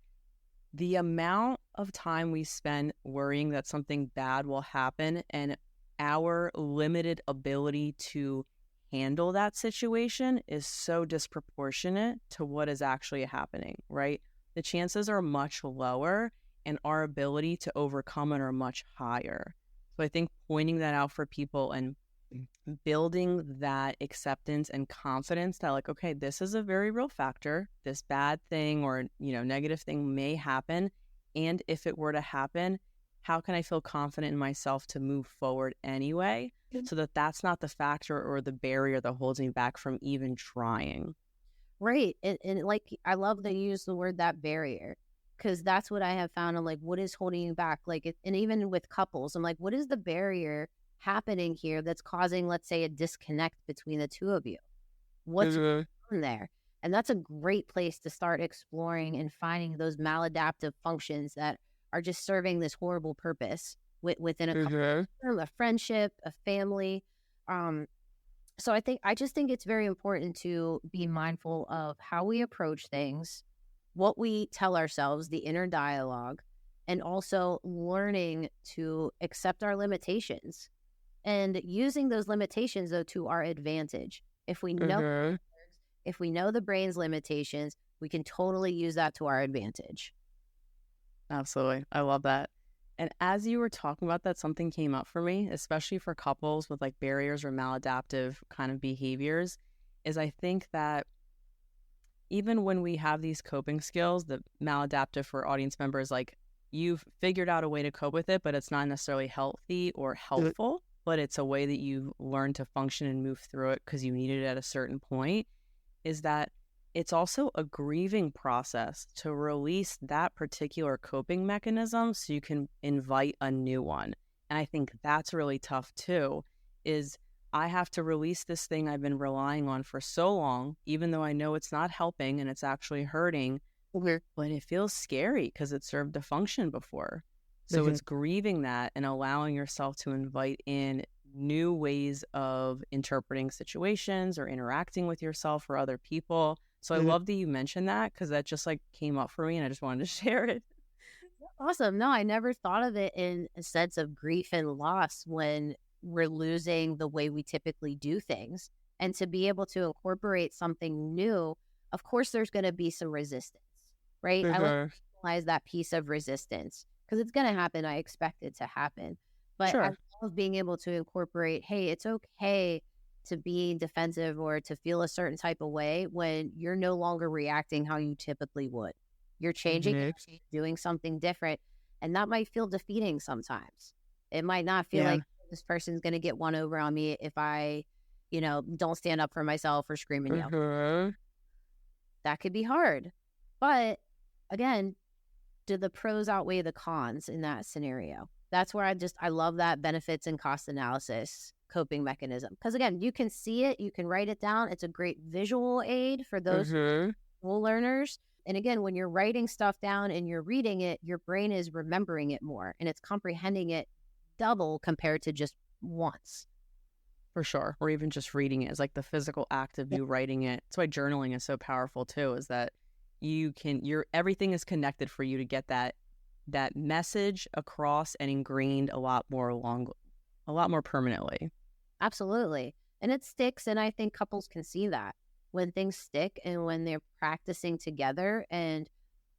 the amount of time we spend worrying that something bad will happen and our limited ability to handle that situation is so disproportionate to what is actually happening, right? The chances are much lower and our ability to overcome it are much higher. So I think pointing that out for people and building that acceptance and confidence that like, okay, this is a very real factor. This bad thing or, negative thing may happen. And if it were to happen, how can I feel confident in myself to move forward anyway? So that that's not the factor or the barrier that holds me back from even trying. Right. And like, I love that you use the word that barrier, because that's what I have found. I'm like, what is holding you back? Like, and even with couples, I'm like, what is the barrier happening here that's causing, let's say, a disconnect between the two of you? What's going on there? And that's a great place to start exploring and finding those maladaptive functions that are just serving this horrible purpose within a couple, a friendship, a family. So I just think it's very important to be mindful of how we approach things, what we tell ourselves, the inner dialogue, and also learning to accept our limitations and using those limitations though to our advantage. If we know if we know the brain's limitations, we can totally use that to our advantage. Absolutely. I love that. And as you were talking about that, something came up for me, especially for couples with like barriers or maladaptive kind of behaviors, is I think that even when we have these coping skills, the maladaptive for audience members, like you've figured out a way to cope with it, but it's not necessarily healthy or helpful, but it's a way that you learn to function and move through it because you needed it at a certain point, is that it's also a grieving process to release that particular coping mechanism so you can invite a new one. And I think that's really tough too, is I have to release this thing I've been relying on for so long, even though I know it's not helping and it's actually hurting, but it feels scary because it served a function before. So it's grieving that and allowing yourself to invite in new ways of interpreting situations or interacting with yourself or other people. So I love that you mentioned that because that just like came up for me and I just wanted to share it. Awesome. No, I never thought of it in a sense of grief and loss when we're losing the way we typically do things. And to be able to incorporate something new, of course, there's going to be some resistance, right? I like to realize that piece of resistance because it's going to happen. I expect it to happen. But I love being able to incorporate, hey, it's okay to be defensive or to feel a certain type of way when you're no longer reacting how you typically would. You're changing, doing something different. And that might feel defeating sometimes. It might not feel like this person's going to get one over on me if I, don't stand up for myself or scream and yell. That could be hard. But again, do the pros outweigh the cons in that scenario? That's where I love that benefits and cost analysis coping mechanism. Because again, you can see it, you can write it down. It's a great visual aid for those visual learners. And again, when you're writing stuff down and you're reading it, your brain is remembering it more and it's comprehending it double compared to just once. For sure. Or even just reading it is like the physical act of you writing it. That's why journaling is so powerful too, is that everything is connected for you to get that message across and ingrained a lot more permanently. Absolutely. And it sticks. And I think couples can see that when things stick and when they're practicing together and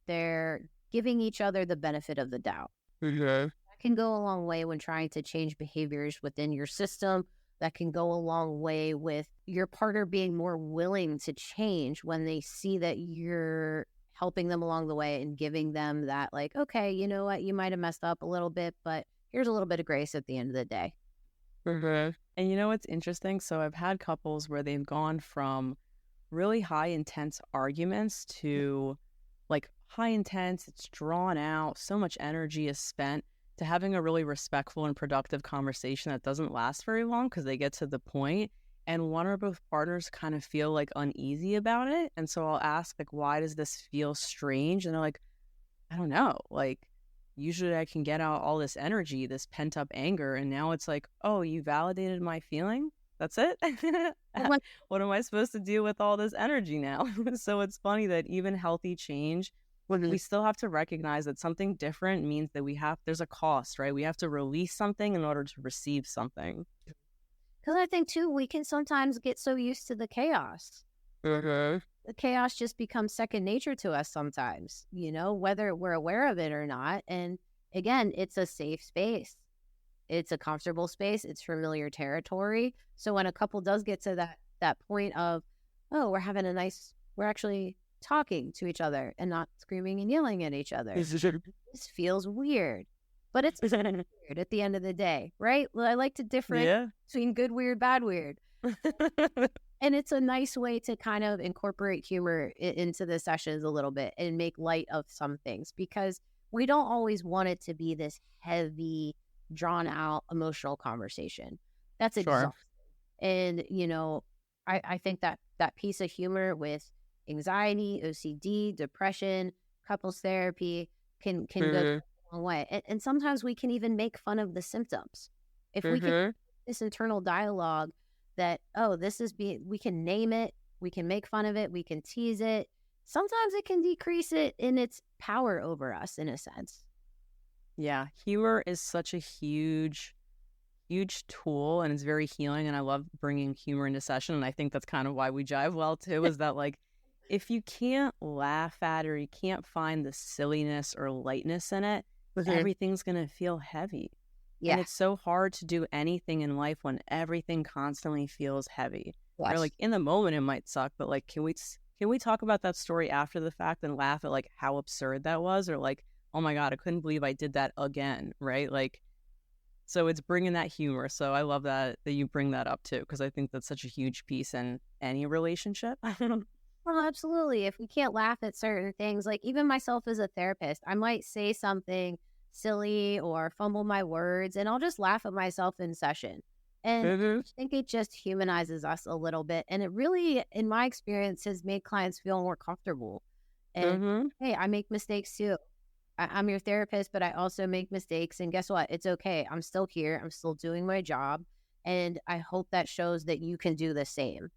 they're giving each other the benefit of the doubt. That can go a long way when trying to change behaviors within your system. That can go a long way with your partner being more willing to change when they see that you're helping them along the way and giving them that, like, okay, you know what, you might have messed up a little bit, but here's a little bit of grace at the end of the day. And you know what's interesting? So I've had couples where they've gone from really high intense arguments to like high intense, it's drawn out, so much energy is spent, to having a really respectful and productive conversation that doesn't last very long because they get to the point and one or both partners kind of feel like uneasy about it. And so I'll ask, like, why does this feel strange? And they're like, I don't know. Like, usually I can get out all this energy, this pent up anger. And now it's like, oh, you validated my feeling? That's it? What am I supposed to do with all this energy now? So it's funny that even healthy change, we still have to recognize that something different means that there's a cost, right? We have to release something in order to receive something. Because I think, too, we can sometimes get so used to the chaos. The chaos just becomes second nature to us sometimes, whether we're aware of it or not. And again, it's a safe space. It's a comfortable space. It's familiar territory. So when a couple does get to that point of, oh, we're actually talking to each other and not screaming and yelling at each other. This feels weird, but it's weird at the end of the day, right? Well, I like to differentiate between good, weird, bad, weird. And it's a nice way to kind of incorporate humor into the sessions a little bit and make light of some things, because we don't always want it to be this heavy, drawn out emotional conversation. That's exhausting. And, I think that piece of humor with anxiety, OCD, depression, couples therapy can go a long way. And sometimes we can even make fun of the symptoms. If we can this internal dialogue that, oh, we can name it, we can make fun of it, we can tease it. Sometimes it can decrease it in its power over us in a sense. Yeah, humor is such a huge tool, and it's very healing, and I love bringing humor into session, and I think that's kind of why we jive well too, is that like if you can't laugh at or you can't find the silliness or lightness in it, everything's going to feel heavy. Yeah. And it's so hard to do anything in life when everything constantly feels heavy. Yes. Or like in the moment it might suck, but like can we talk about that story after the fact and laugh at like how absurd that was, or like, oh my God, I couldn't believe I did that again, right? Like, so it's bringing that humor. So I love that you bring that up too, because I think that's such a huge piece in any relationship. Well, absolutely. If we can't laugh at certain things, like even myself as a therapist, I might say something silly or fumble my words, and I'll just laugh at myself in session. And I think it just humanizes us a little bit. And it really, in my experience, has made clients feel more comfortable. And hey, I make mistakes too. I'm your therapist, but I also make mistakes. And guess what? It's okay. I'm still here. I'm still doing my job. And I hope that shows that you can do the same.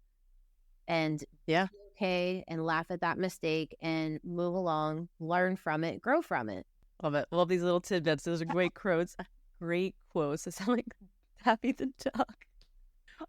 And yeah, be okay, and laugh at that mistake and move along, learn from it, grow from it. Love it. Love these little tidbits. Those are great quotes. Great quotes. It sounds like happy to talk.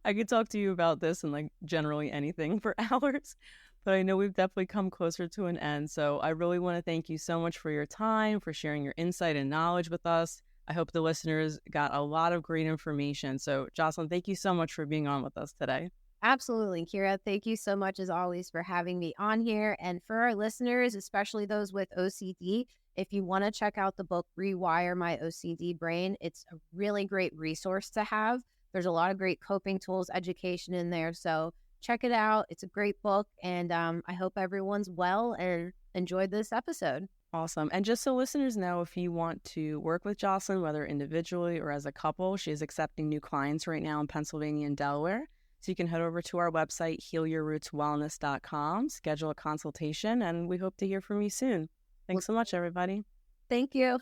I could talk to you about this and like generally anything for hours, but I know we've definitely come closer to an end. So I really want to thank you so much for your time, for sharing your insight and knowledge with us. I hope the listeners got a lot of great information. So Joslyn, thank you so much for being on with us today. Absolutely, Kira. Thank you so much as always for having me on here. And for our listeners, especially those with OCD, if you want to check out the book, Rewire My OCD Brain, it's a really great resource to have. There's a lot of great coping tools, education in there. So check it out. It's a great book. And I hope everyone's well and enjoyed this episode. Awesome. And just so listeners know, if you want to work with Joslyn, whether individually or as a couple, she is accepting new clients right now in Pennsylvania and Delaware. So you can head over to our website, healyourrootswellness.com, schedule a consultation, and we hope to hear from you soon. Thanks so much, everybody. Thank you.